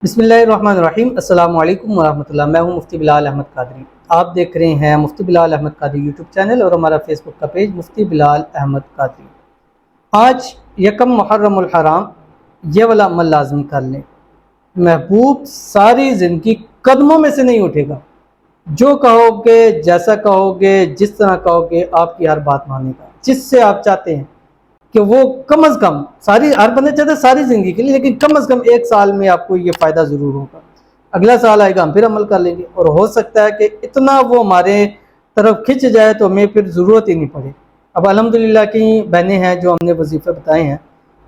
بسم اللہ الرحمن الرحیم۔ السلام علیکم ورحمۃ اللہ۔ میں ہوں مفتی بلال احمد قادری۔ آپ دیکھ رہے ہیں مفتی بلال احمد قادری یوٹیوب چینل اور ہمارا فیس بک کا پیج مفتی بلال احمد قادری۔ آج یکم محرم الحرام یہ والا عمل لازمی کر لیں۔ محبوب ساری زندگی قدموں میں سے نہیں اٹھے گا۔ جو کہو گے، جیسا کہو گے، جس طرح کہو گے، آپ کی ہر بات مانے گا۔ جس سے آپ چاہتے ہیں کہ وہ کم از کم ہر بندے چاہتے ہیں ساری زندگی کے لیے، لیکن کم از کم ایک سال میں آپ کو یہ فائدہ ضرور ہوگا۔ اگلا سال آئے گا ہم پھر عمل کر لیں گے، اور ہو سکتا ہے کہ اتنا وہ ہمارے طرف کھنچ جائے تو ہمیں پھر ضرورت ہی نہیں پڑے۔ اب الحمدللہ کئی بہنیں ہیں جو ہم نے وظیفے بتائے ہیں،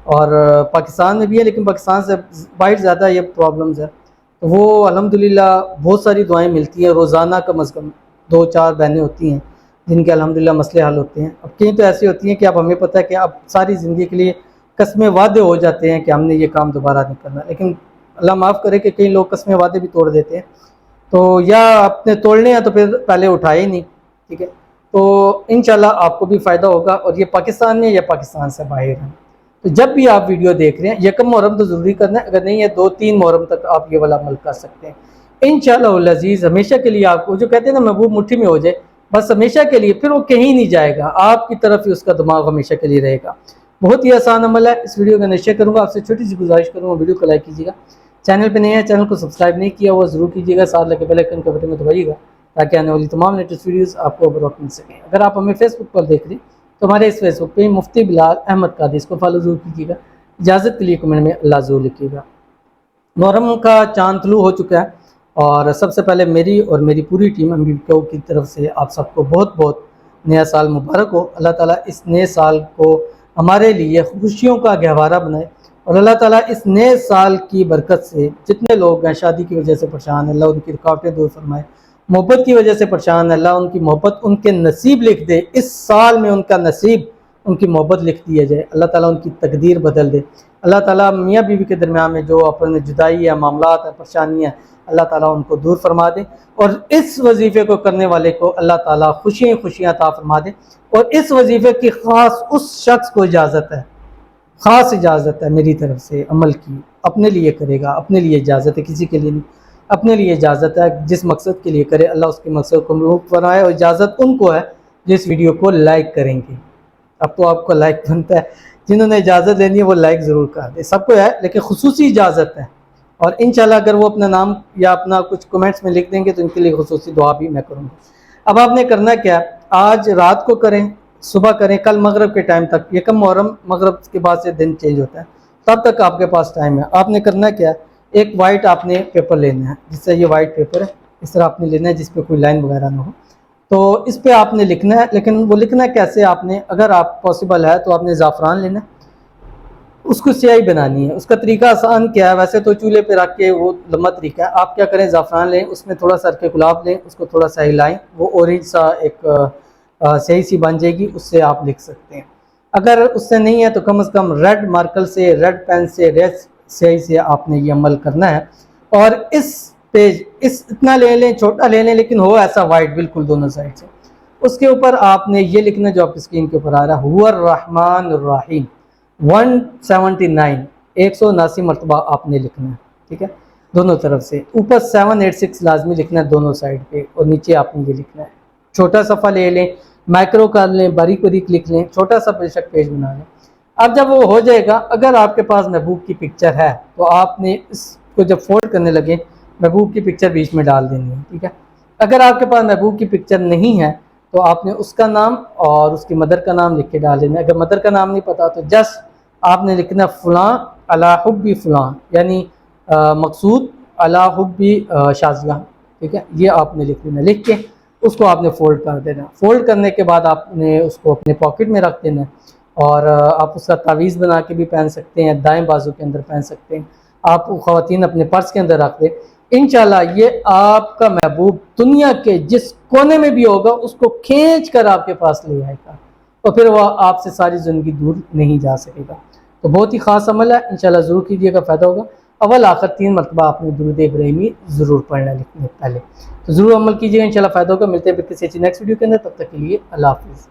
اور پاکستان میں بھی ہے، لیکن پاکستان سے باہر زیادہ یہ پرابلمز ہے، تو وہ الحمدللہ بہت ساری دعائیں ملتی ہیں روزانہ، کم از کم 2-4 بہنیں ہوتی ہیں جن کے الحمدللہ مسئلے حل ہوتے ہیں۔ اب کہیں تو ایسی ہوتی ہیں کہ اب ہمیں پتہ ہے کہ اب ساری زندگی کے لیے قسمیں وعدے ہو جاتے ہیں کہ ہم نے یہ کام دوبارہ نہیں کرنا، لیکن اللہ معاف کرے کہ کئی لوگ قسمیں وعدے بھی توڑ دیتے ہیں، تو یا اپنے توڑنے ہیں تو پھر پہلے اٹھائے ہی نہیں، ٹھیک ہے؟ تو انشاءاللہ آپ کو بھی فائدہ ہوگا، اور یہ پاکستان میں یا پاکستان سے باہر ہیں۔ تو جب بھی آپ ویڈیو دیکھ رہے ہیں، یکم محرم تو ضروری کرنا ہے، اگر نہیں ہے 2-3 محرم تک آپ یہ والا عمل کر سکتے ہیں انشاءاللہ العزیز۔ ہمیشہ کے لیے آپ کو جو کہتے ہیں نا محبوب مٹھی میں ہو جائے، بس ہمیشہ کے لیے، پھر وہ کہیں نہیں جائے گا، آپ کی طرف ہی اس کا دماغ ہمیشہ کے لیے رہے گا۔ بہت ہی آسان عمل ہے۔ اس ویڈیو کا نشر کروں گا، آپ سے چھوٹی سی گزارش کروں گا، ویڈیو کو لائک کیجیے گا، چینل پہ نہیں ہے چینل کو سبسکرائب نہیں کیا وہ ضرور کیجیے گا، ساتھ لگے بیل آئیکن کے بٹن میں دبائیے گا تاکہ آنے والی تمام لیٹسٹ ویڈیوز آپ کو بر وقت مل سکیں۔ اگر آپ ہمیں فیس بک پر دیکھ رہے ہیں تو ہمارے اس فیس بک پہ مفتی بلال احمد قادری، اس کو فالو ضرور کیجیے گا۔ اجازت کے لیے کمنٹ میں اللہ ضرور لکھیے گا۔ محرم کا چاند طلوع ہو چکا ہے، اور سب سے پہلے میری اور میری پوری ٹیم MBBQ کی طرف سے آپ سب کو بہت بہت نیا سال مبارک ہو۔ اللہ تعالیٰ اس نئے سال کو ہمارے لیے خوشیوں کا گہوارہ بنائے، اور اللہ تعالیٰ اس نئے سال کی برکت سے جتنے لوگ ہیں شادی کی وجہ سے پریشان ہیں، اللہ ان کی رکاوٹیں دور فرمائے، محبت کی وجہ سے پریشان ہے، اللہ ان کی محبت ان کے نصیب لکھ دے، اس سال میں ان کا نصیب ان کی محبت لکھ دیا جائے، اللہ تعالیٰ ان کی تقدیر بدل دے، اللہ تعالیٰ میاں بیوی کے درمیان میں جو اپنے جدائی ہے، معاملات ہیں، پریشانیاں ہیں، اللہ تعالیٰ ان کو دور فرما دے، اور اس وظیفے کو کرنے والے کو اللہ تعالیٰ خوشیاں عطا فرما دے۔ اور اس وظیفے کی خاص اس شخص کو اجازت ہے، خاص اجازت ہے میری طرف سے عمل کی، اپنے لیے کرے گا، اپنے لیے اجازت ہے، کسی کے لیے نہیں، اپنے لیے اجازت ہے، جس مقصد کے لیے کرے اللہ اس کے مقصد کو محفوظ بنائے، اور اجازت ان کو ہے جو اس ویڈیو کو لائک کریں گے۔ اب تو آپ کو لائک بنتا ہے، جنہوں نے اجازت لینی ہے وہ لائک ضرور کر دیں، سب کو ہے لیکن خصوصی اجازت ہے، اور انشاءاللہ اگر وہ اپنا نام یا اپنا کچھ کمنٹس میں لکھ دیں گے تو ان کے لیے خصوصی دعا بھی میں کروں گا۔ اب آپ نے کرنا کیا ہے، آج رات کو کریں، صبح کریں، کل مغرب کے ٹائم تک، یکم محرم مغرب کے بعد سے دن چینج ہوتا ہے، تب تک آپ کے پاس ٹائم ہے۔ آپ نے کرنا کیا ہے، ایک وائٹ آپ نے پیپر لینا ہے، جس سے یہ وائٹ پیپر ہے اس طرح آپ نے لینا ہے جس پہ کوئی لائن وغیرہ نہ ہو، تو اس پہ آپ نے لکھنا ہے، لیکن وہ لکھنا کیسے آپ نے، اگر آپ پاسبل ہے تو آپ نے زعفران لینا ہے، اس کو سیاہی بنانی ہے۔ اس کا طریقہ آسان کیا ہے، ویسے تو چولہے پہ رکھ کے وہ لمبا طریقہ ہے، آپ کیا کریں، زعفران لیں، اس میں تھوڑا سا ارکے گلاب لیں، اس کو تھوڑا سا ہلائیں، وہ اورنج سا ایک سیاہی سی بن جائے گی، اس سے آپ لکھ سکتے ہیں۔ اگر اس سے نہیں ہے تو کم از کم ریڈ مارکر سے، ریڈ پین سے، ریڈ سیاہی سے آپ نے یہ عمل کرنا ہے، اور اس پیج اتنا لے لیں، چھوٹا لے لیں، لیکن ہو ایسا وائٹ بالکل دونوں سائڈ سے۔ اس کے اوپر آپ نے یہ لکھنا جو آپ کی اسکرین کے اوپر آ رہا ہے، هو الرحمن الرحیم 179، 179 مرتبہ آپ نے لکھنا ہے، ٹھیک ہے، دونوں طرف سے۔ اوپر 786 لازمی لکھنا ہے دونوں سائڈ پہ، اور نیچے آپ نے یہ لکھنا ہے۔ چھوٹا صفحہ لے لیں، مائکرو کر لیں، باریک باریک لکھ لیں، چھوٹا سا بے شک پیج بنا لیں۔ اب جب وہ ہو جائے گا، اگر آپ کے پاس محبوب کی پکچر ہے تو آپ نے اس کو جب فولڈ کرنے لگے محبوب کی پکچر بیچ میں ڈال دینی ہے، ٹھیک ہے۔ اگر آپ کے پاس محبوب کی پکچر نہیں ہے تو آپ نے اس کا نام اور اس کی مدر کا نام لکھ کے ڈال دینا ہے۔ اگر مدر کا نام نہیں پتا تو جسٹ آپ نے لکھنا فلاں علی حب فلاں، یعنی مقصود علی حب شازیہ، ٹھیک ہے، یہ آپ نے لکھ دینا، لکھ کے اس کو آپ نے فولڈ کر دینا۔ فولڈ کرنے کے بعد آپ نے اس کو اپنے پاکٹ میں رکھ دینا، اور آپ اس کا تعویذ بنا کے بھی پہن سکتے ہیں، دائیں بازو کے اندر پہن سکتے ہیں، آپ خواتین اپنے پرس کے اندر رکھ دیں۔ انشاءاللہ یہ آپ کا محبوب دنیا کے جس کونے میں بھی ہوگا اس کو کھینچ کر آپ کے پاس لے آئے گا، اور پھر وہ آپ سے ساری زندگی دور نہیں جا سکے گا۔ تو بہت ہی خاص عمل ہے، انشاءاللہ ضرور کیجیے گا، فائدہ ہوگا۔ اول آخر 3 مرتبہ آپ نے درود ابراہیمی ضرور پڑھنا لکھنے پہلے، تو ضرور عمل کیجیے گا، انشاءاللہ فائدہ ہوگا۔ ملتے ہیں پھر کسی اچھی نیکسٹ ویڈیو کے اندر، تب تک کے لیے اللہ حافظ۔